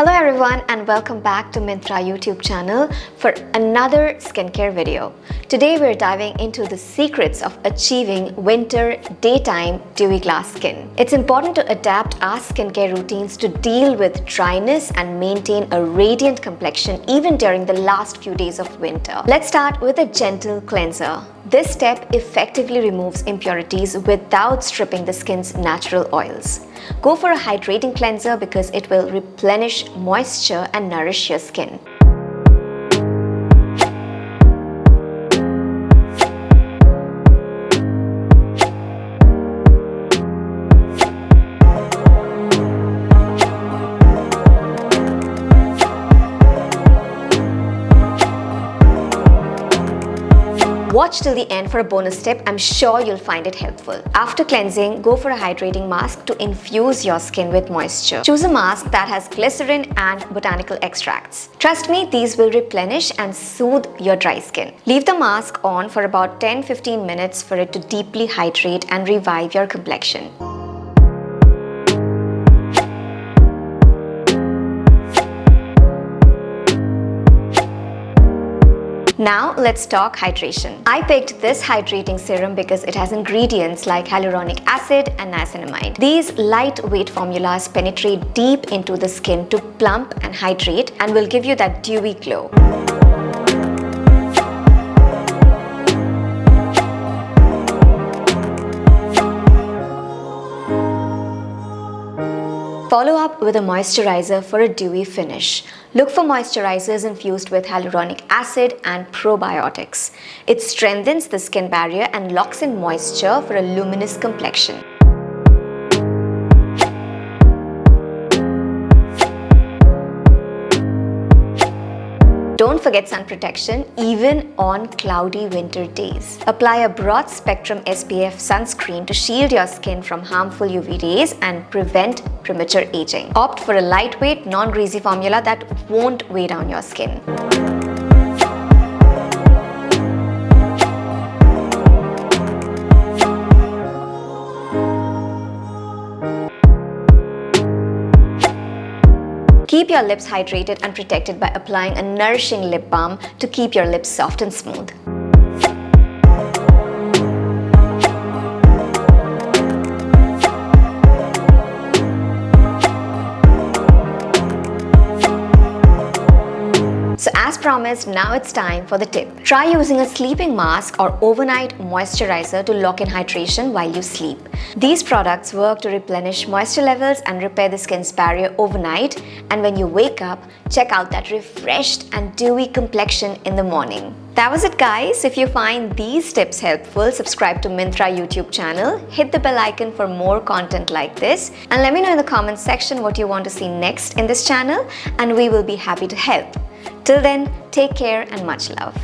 Hello everyone and welcome back to Myntra YouTube channel for another skincare video. Today we're diving into the secrets of achieving winter daytime dewy glass skin. It's important to adapt our skincare routines to deal with dryness and maintain a radiant complexion even during the last few days of winter. Let's start with a gentle cleanser. This step effectively removes impurities without stripping the skin's natural oils. Go for a hydrating cleanser because it will replenish moisture and nourish your skin. Watch till the end for a bonus tip. I'm sure you'll find it helpful. After cleansing, go for a hydrating mask to infuse your skin with moisture. Choose a mask that has glycerin and botanical extracts. Trust me, these will replenish and soothe your dry skin. Leave the mask on for about 10-15 minutes for it to deeply hydrate and revive your complexion. Now let's talk hydration. I picked this hydrating serum because it has ingredients like hyaluronic acid and niacinamide. These lightweight formulas penetrate deep into the skin to plump and hydrate and will give you that dewy glow. Follow up with a moisturizer for a dewy finish. Look for moisturizers infused with hyaluronic acid and probiotics. It strengthens the skin barrier and locks in moisture for a luminous complexion. Don't forget sun protection even on cloudy winter days. Apply a broad spectrum SPF sunscreen to shield your skin from harmful UV rays and prevent premature aging. Opt for a lightweight, non-greasy formula that won't weigh down your skin. Keep your lips hydrated and protected by applying a nourishing lip balm to keep your lips soft and smooth. So as promised, now it's time for the tip. Try using a sleeping mask or overnight moisturizer to lock in hydration while you sleep. These products work to replenish moisture levels and repair the skin's barrier overnight, and when you wake up, check out that refreshed and dewy complexion in the morning. That was it guys. If you find these tips helpful, subscribe to Myntra YouTube channel, hit the bell icon for more content like this, and let me know in the comments section what you want to see next in this channel, and we will be happy to help. Till then, take care and much love.